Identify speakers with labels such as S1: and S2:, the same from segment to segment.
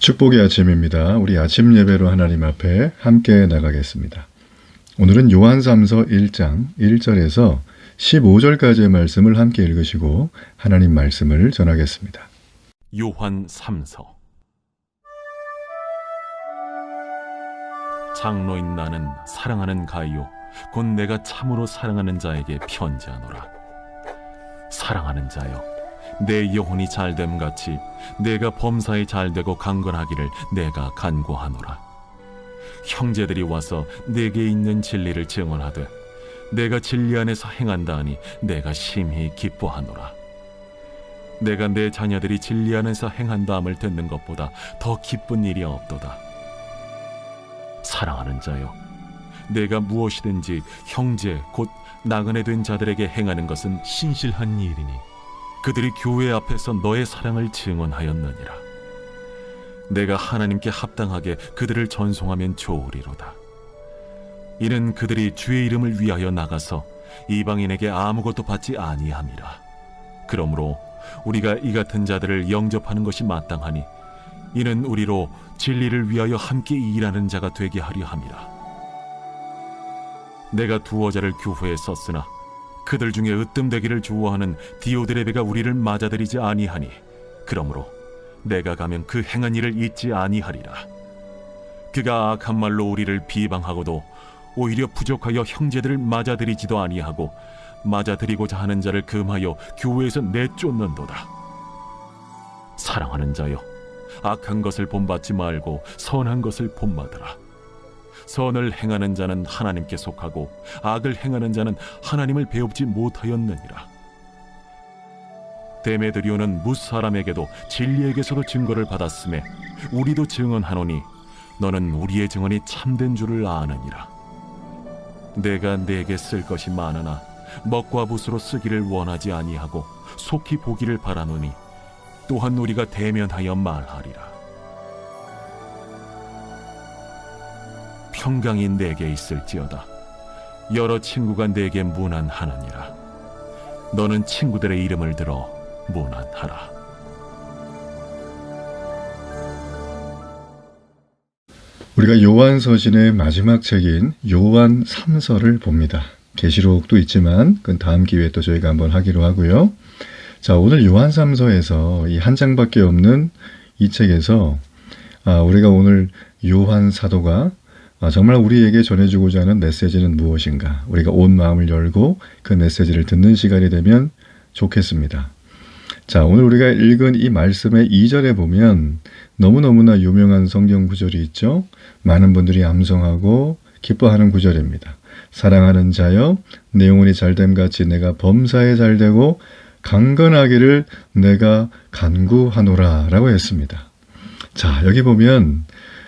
S1: 축복의 아침입니다. 우리 아침 예배로 하나님 앞에 함께 나가겠습니다. 오늘은 요한 3서 1장 1절에서 15절까지의 말씀을 함께 읽으시고 하나님 말씀을 전하겠습니다.
S2: 요한 3서. 장로인 나는 사랑하는 가이오 곧 내가 참으로 사랑하는 자에게 편지하노라. 사랑하는 자여, 내 영혼이 잘됨 같이 내가 범사에 잘되고 강건하기를 내가 간구하노라. 형제들이 와서 내게 있는 진리를 증언하되 내가 진리 안에서 행한다 하니 내가 심히 기뻐하노라. 내가 내 자녀들이 진리 안에서 행한다함을 듣는 것보다 더 기쁜 일이 없도다. 사랑하는 자여, 내가 무엇이든지 형제 곧 나그네 된 자들에게 행하는 것은 신실한 일이니 그들이 교회 앞에서 너의 사랑을 증언하였느니라. 내가 하나님께 합당하게 그들을 전송하면 좋으리로다. 이는 그들이 주의 이름을 위하여 나가서 이방인에게 아무것도 받지 아니함이라. 그러므로 우리가 이 같은 자들을 영접하는 것이 마땅하니 이는 우리로 진리를 위하여 함께 일하는 자가 되게 하려 함이라. 내가 두어 자를 교회에 썼으나 그들 중에 으뜸되기를 좋아하는 디오드레베가 우리를 맞아들이지 아니하니 그러므로 내가 가면 그 행한 일을 잊지 아니하리라. 그가 악한 말로 우리를 비방하고도 오히려 부족하여 형제들을 맞아들이지도 아니하고 맞아들이고자 하는 자를 금하여 교회에서 내쫓는도다. 사랑하는 자여, 악한 것을 본받지 말고 선한 것을 본받으라. 선을 행하는 자는 하나님께 속하고 악을 행하는 자는 하나님을 배웁지 못하였느니라. 데메드리오는 무사람에게도 진리에게서도 증거를 받았음에 우리도 증언하노니 너는 우리의 증언이 참된 줄을 아느니라. 내가 네게 쓸 것이 많으나 먹과 붓으로 쓰기를 원하지 아니하고 속히 보기를 바라노니 또한 우리가 대면하여 말하리라. 평강이 내게 있을지어다. 여러 친구가 내게 문안하느니라. 너는 친구들의 이름을 들어 문안하라.
S1: 우리가 요한 서신의 마지막 책인 요한 3서를 봅니다. 계시록도 있지만 그건 다음 기회에 또 저희가 한번 하기로 하고요. 자, 오늘 요한 3서에서 이 한 장밖에 없는 이 책에서 우리가 오늘 요한 사도가 정말 우리에게 전해주고자 하는 메시지는 무엇인가? 우리가 온 마음을 열고 그 메시지를 듣는 시간이 되면 좋겠습니다. 자, 오늘 우리가 읽은 이 말씀의 2절에 보면 너무너무나 유명한 성경 구절이 있죠. 많은 분들이 암송하고 기뻐하는 구절입니다. 사랑하는 자여, 내 영혼이 잘됨 같이 내가 범사에 잘되고 강건하기를 내가 간구하노라 라고 했습니다. 자, 여기 보면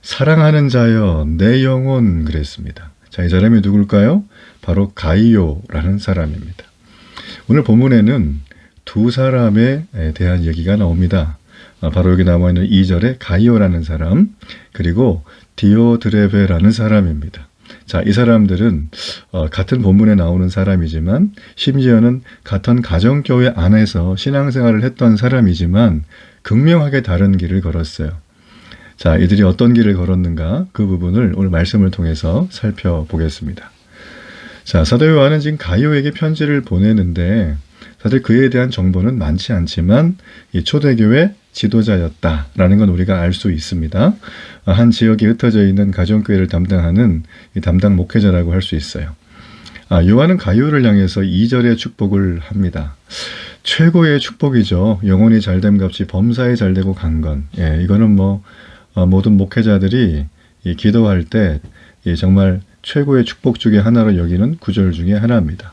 S1: 사랑하는 자여, 내 영혼 그랬습니다. 자, 이 사람이 누굴까요? 바로 가이오라는 사람입니다. 오늘 본문에는 두 사람에 대한 얘기가 나옵니다. 바로 여기 나와 있는 2절에 가이오라는 사람, 그리고 디오드레베라는 사람입니다. 자, 이 사람들은 같은 본문에 나오는 사람이지만 심지어는 같은 가정교회 안에서 신앙생활을 했던 사람이지만 극명하게 다른 길을 걸었어요. 자, 이들이 어떤 길을 걸었는가 그 부분을 오늘 말씀을 통해서 살펴보겠습니다. 자, 사도 요한은 지금 가이오에게 편지를 보내는데 사실 그에 대한 정보는 많지 않지만 이 초대교회 지도자였다라는 건 우리가 알 수 있습니다. 한 지역에 흩어져 있는 가정교회를 담당하는 이 담당 목회자라고 할 수 있어요. 요한은 가이오를 향해서 2절의 축복을 합니다. 최고의 축복이죠. 영혼이 잘됨 값이 범사에 잘되고 강건. 이거는 모든 목회자들이 기도할 때 정말 최고의 축복 중에 하나로 여기는 구절 중에 하나입니다.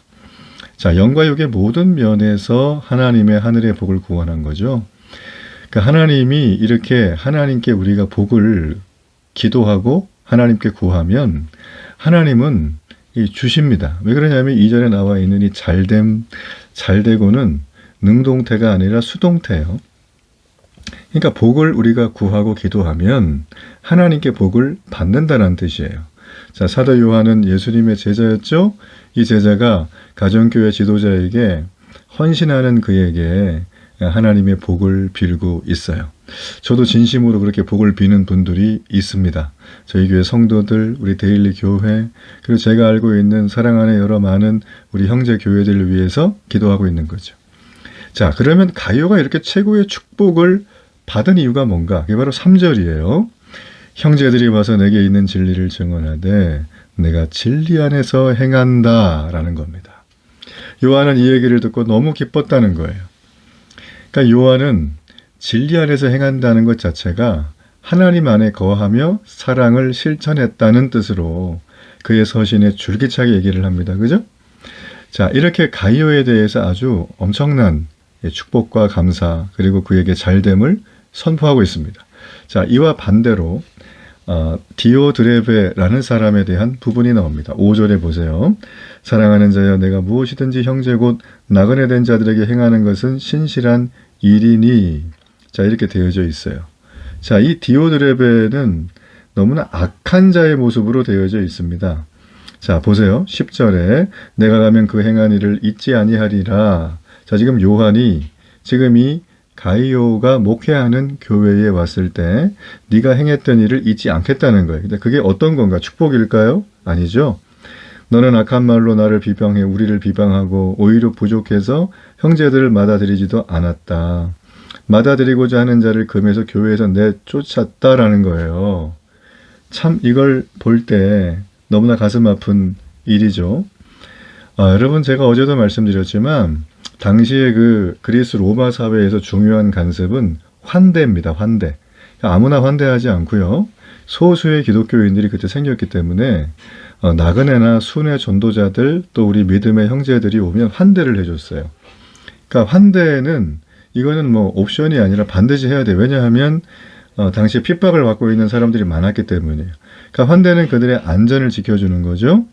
S1: 자, 영과 육의 모든 면에서 하나님의 하늘의 복을 구원한 거죠. 그러니까 하나님이 이렇게 하나님께 우리가 복을 기도하고 하나님께 구하면 하나님은 주십니다. 왜 그러냐면 2절에 나와 있는 이 잘됨, 잘되고는 능동태가 아니라 수동태예요. 그러니까 복을 우리가 구하고 기도하면 하나님께 복을 받는다는 뜻이에요. 자, 사도 요한은 예수님의 제자였죠. 이 제자가 가정교회 지도자에게 헌신하는 그에게 하나님의 복을 빌고 있어요. 저도 진심으로 그렇게 복을 비는 분들이 있습니다. 저희 교회 성도들, 우리 데일리 교회, 그리고 제가 알고 있는 사랑하는 여러 많은 우리 형제 교회들을 위해서 기도하고 있는 거죠. 자, 그러면 가룟가 이렇게 최고의 축복을 받은 이유가 뭔가? 그게 바로 3절이에요. 형제들이 와서 내게 있는 진리를 증언하되 내가 진리 안에서 행한다 라는 겁니다. 요한은 이 얘기를 듣고 너무 기뻤다는 거예요. 그러니까 요한은 진리 안에서 행한다는 것 자체가 하나님 안에 거하며 사랑을 실천했다는 뜻으로 그의 서신에 줄기차게 얘기를 합니다. 그죠? 자, 이렇게 가룟에 대해서 아주 엄청난 축복과 감사 그리고 그에게 잘됨을 선포하고 있습니다. 자, 이와 반대로 디오드레베라는 사람에 대한 부분이 나옵니다. 5절에 보세요. 사랑하는 자여 내가 무엇이든지 형제 곧 나그네 된 자들에게 행하는 것은 신실한 일이니. 자, 이렇게 되어져 있어요. 자, 이 디오드레베는 너무나 악한 자의 모습으로 되어져 있습니다. 자, 보세요. 10절에 내가 가면 그 행한 일을 잊지 아니하리라. 자, 지금 요한이 지금 이 가룟가 목회하는 교회에 왔을 때 네가 행했던 일을 잊지 않겠다는 거예요. 근데 그게 어떤 건가? 축복일까요? 아니죠. 너는 악한 말로 나를 비방해 우리를 비방하고 오히려 부족해서 형제들을 맞아들이지도 않았다. 맞아들이고자 하는 자를 금해서 교회에서 내쫓았다라는 거예요. 참 이걸 볼 때 너무나 가슴 아픈 일이죠. 여러분 제가 어제도 말씀드렸지만 당시에 그 그리스 로마 사회에서 중요한 간섭은 환대입니다. 환대. 아무나 환대하지 않고요. 소수의 기독교인들이 그때 생겼기 때문에 나그네나 순회 전도자들 또 우리 믿음의 형제들이 오면 환대를 해줬어요. 그러니까 환대는 이거는 뭐 옵션이 아니라 반드시 해야 돼요. 왜냐하면 당시에 핍박을 받고 있는 사람들이 많았기 때문이에요. 그러니까 환대는 그들의 안전을 지켜주는 거죠.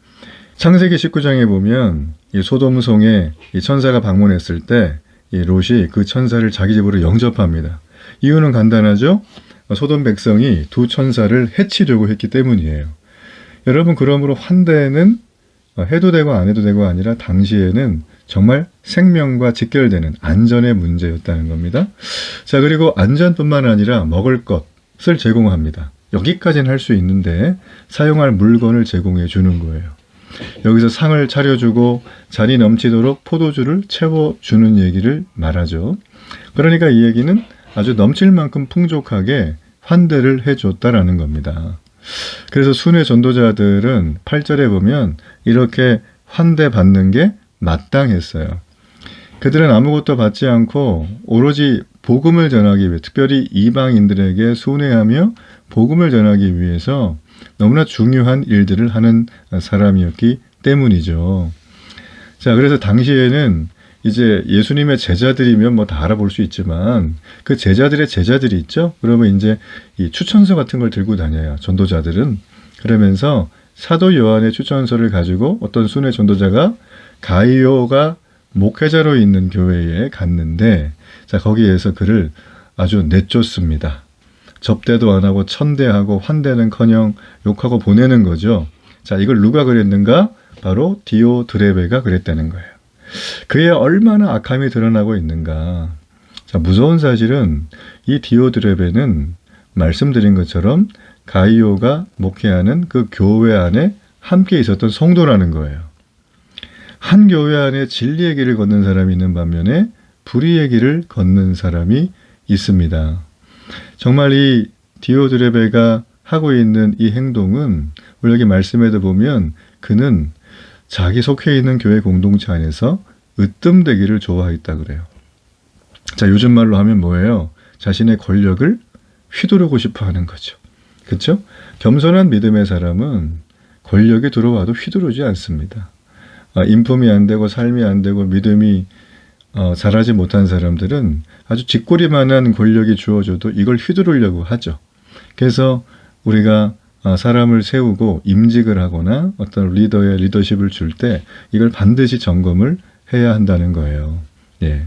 S1: 창세기 19장에 보면 이 소돔성에 이 천사가 방문했을 때 이 롯이 그 천사를 자기 집으로 영접합니다. 이유는 간단하죠. 소돔 백성이 두 천사를 해치려고 했기 때문이에요. 여러분 그러므로 환대는 해도 되고 안 해도 되고 아니라 당시에는 정말 생명과 직결되는 안전의 문제였다는 겁니다. 자, 그리고 안전뿐만 아니라 먹을 것을 제공합니다. 여기까지는 할 수 있는데 사용할 물건을 제공해 주는 거예요. 여기서 상을 차려주고 자리 넘치도록 포도주를 채워주는 얘기를 말하죠. 그러니까 이 얘기는 아주 넘칠 만큼 풍족하게 환대를 해줬다라는 겁니다. 그래서 순회 전도자들은 8절에 보면 이렇게 환대받는 게 마땅했어요. 그들은 아무것도 받지 않고 오로지 복음을 전하기 위해 특별히 이방인들에게 순회하며 복음을 전하기 위해서 너무나 중요한 일들을 하는 사람이었기 때문이죠. 자, 그래서 당시에는 이제 예수님의 제자들이면 뭐 다 알아볼 수 있지만 그 제자들의 제자들이 있죠. 그러면 이제 이 추천서 같은 걸 들고 다녀요. 전도자들은. 그러면서 사도 요한의 추천서를 가지고 어떤 순회 전도자가 가룟가 목회자로 있는 교회에 갔는데 자, 거기에서 그를 아주 내쫓습니다. 접대도 안 하고 천대하고 환대는커녕 욕하고 보내는 거죠. 자, 이걸 누가 그랬는가? 바로 디오드레베가 그랬다는 거예요. 그의 얼마나 악함이 드러나고 있는가. 자, 무서운 사실은 이 디오드레베는 말씀드린 것처럼 가룟가 목회하는 그 교회 안에 함께 있었던 성도라는 거예요. 한 교회 안에 진리의 길을 걷는 사람이 있는 반면에 불의의 길을 걷는 사람이 있습니다. 정말 이 디오드레베가 하고 있는 이 행동은 우리 여기 말씀에도 보면 그는 자기 속해 있는 교회 공동체 안에서 으뜸되기를 좋아했다 그래요. 자, 요즘 말로 하면 뭐예요? 자신의 권력을 휘두르고 싶어 하는 거죠. 그렇죠? 겸손한 믿음의 사람은 권력이 들어와도 휘두르지 않습니다. 인품이 안 되고 삶이 안 되고 믿음이 잘하지 못한 사람들은 아주 쥐꼬리만한 권력이 주어져도 이걸 휘두르려고 하죠. 그래서 우리가 사람을 세우고 임직을 하거나 어떤 리더의 리더십을 줄 때 이걸 반드시 점검을 해야 한다는 거예요. 예.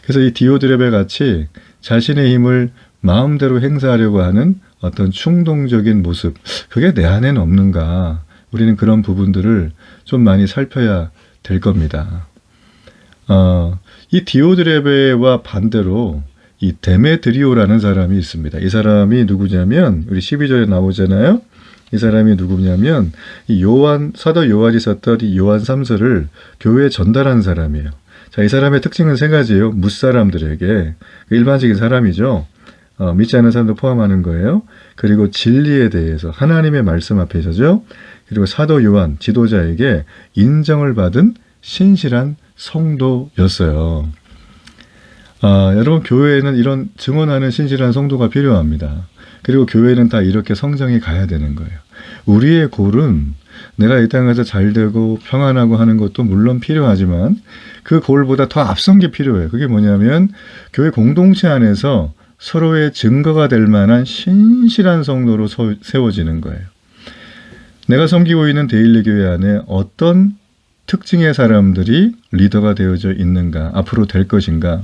S1: 그래서 이 디오드레베 같이 자신의 힘을 마음대로 행사하려고 하는 어떤 충동적인 모습, 그게 내 안에는 없는가? 우리는 그런 부분들을 좀 많이 살펴야 될 겁니다. 이 디오드레베와 반대로 이 데메드리오라는 사람이 있습니다. 이 사람이 누구냐면 우리 12절에 나오잖아요. 이 사람이 누구냐면 이 사도 요한이 썼던 이 요한 3서를 교회에 전달한 사람이에요. 자, 이 사람의 특징은 세 가지예요. 뭇사람들에게 일반적인 사람이죠. 믿지 않는 사람도 포함하는 거예요. 그리고 진리에 대해서 하나님의 말씀 앞에서죠. 그리고 사도 요한 지도자에게 인정을 받은 신실한 성도였어요. 여러분 교회에는 이런 증언하는 신실한 성도가 필요합니다. 그리고 교회는 다 이렇게 성장해 가야 되는 거예요. 우리의 골은 내가 이 땅에서 잘 되고 평안하고 하는 것도 물론 필요하지만 그 골보다 더 앞선 게 필요해요. 그게 뭐냐면 교회 공동체 안에서 서로의 증거가 될 만한 신실한 성도로 세워지는 거예요. 내가 섬기고 있는 데일리 교회 안에 어떤 특징의 사람들이 리더가 되어져 있는가, 앞으로 될 것인가,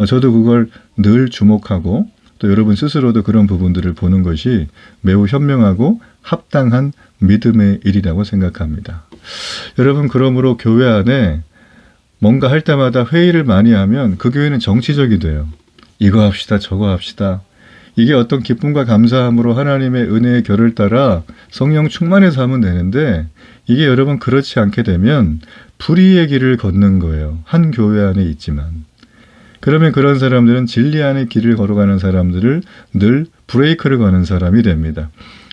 S1: 저도 그걸 늘 주목하고 또 여러분 스스로도 그런 부분들을 보는 것이 매우 현명하고 합당한 믿음의 일이라고 생각합니다. 여러분 그러므로 교회 안에 뭔가 할 때마다 회의를 많이 하면 그 교회는 정치적이 돼요. 이거 합시다 저거 합시다. 이게 어떤 기쁨과 감사함으로 하나님의 은혜의 결을 따라 성령 충만해서 하면 되는데 이게 여러분 그렇지 않게 되면 불의의 길을 걷는 거예요. 한 교회 안에 있지만. 그러면 그런 사람들은 진리 안의 길을 걸어가는 사람들을 늘 브레이크를 거는 사람이 됩니다.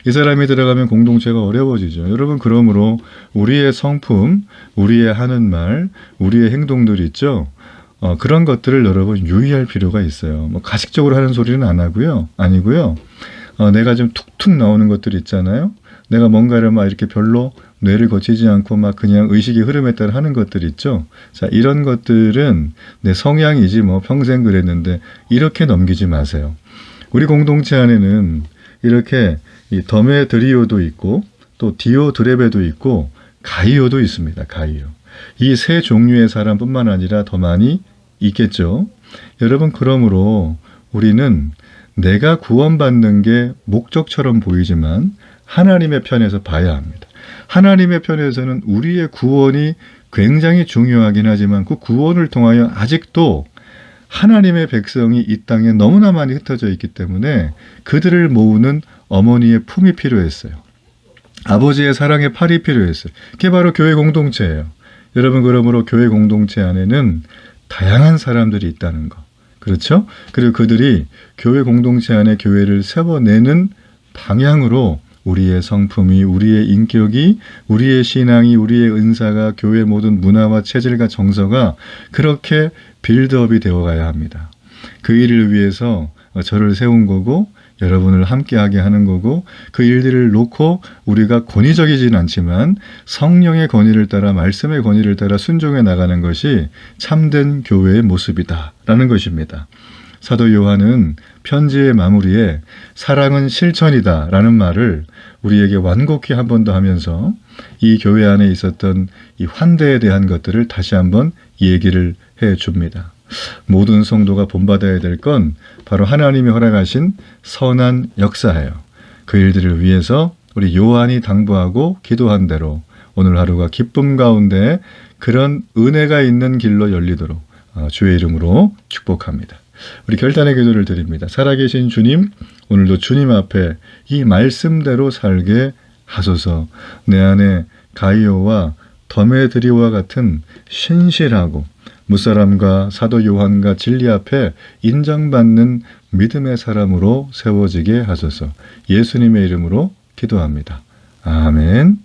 S1: 이 사람이 들어가면 공동체가 어려워지죠. 여러분 그러므로 우리의 성품, 우리의 하는 말, 우리의 행동들 있죠. 그런 것들을 여러분 유의할 필요가 있어요. 뭐 가식적으로 하는 소리는 안 하고요. 아니고요. 내가 좀 툭툭 나오는 것들 있잖아요. 내가 뭔가를 막 이렇게 별로 뇌를 거치지 않고 막 그냥 의식의 흐름에 따라 하는 것들 있죠. 자, 이런 것들은 내 성향이지 뭐 평생 그랬는데 이렇게 넘기지 마세요. 우리 공동체 안에는 이렇게 이 더메드리오도 있고 또 디오드레베도 있고 가이오도 있습니다. 가이오. 이 세 종류의 사람뿐만 아니라 더 많이 있겠죠. 여러분 그러므로 우리는 내가 구원받는 게 목적처럼 보이지만 하나님의 편에서 봐야 합니다. 하나님의 편에서는 우리의 구원이 굉장히 중요하긴 하지만 그 구원을 통하여 아직도 하나님의 백성이 이 땅에 너무나 많이 흩어져 있기 때문에 그들을 모으는 어머니의 품이 필요했어요. 아버지의 사랑의 팔이 필요했어요. 그게 바로 교회 공동체예요. 여러분 그러므로 교회 공동체 안에는 다양한 사람들이 있다는 거. 그렇죠? 그리고 그들이 교회 공동체 안에 교회를 세워내는 방향으로 우리의 성품이, 우리의 인격이, 우리의 신앙이, 우리의 은사가, 교회 모든 문화와 체질과 정서가 그렇게 빌드업이 되어가야 합니다. 그 일을 위해서 저를 세운 거고 여러분을 함께하게 하는 거고 그 일들을 놓고 우리가 권위적이진 않지만 성령의 권위를 따라 말씀의 권위를 따라 순종해 나가는 것이 참된 교회의 모습이다라는 것입니다. 사도 요한은 편지의 마무리에 사랑은 실천이다라는 말을 우리에게 완곡히 한 번 더 하면서 이 교회 안에 있었던 이 환대에 대한 것들을 다시 한번 얘기를 해 줍니다. 모든 성도가 본받아야 될 건 바로 하나님이 허락하신 선한 역사예요. 그 일들을 위해서 우리 요한이 당부하고 기도한 대로 오늘 하루가 기쁨 가운데 그런 은혜가 있는 길로 열리도록 주의 이름으로 축복합니다. 우리 결단의 기도를 드립니다. 살아계신 주님, 오늘도 주님 앞에 이 말씀대로 살게 하소서. 내 안에 가이오와 더메드리오와 같은 신실하고 무사람과 사도 요한과 진리 앞에 인정받는 믿음의 사람으로 세워지게 하소서. 예수님의 이름으로 기도합니다. 아멘.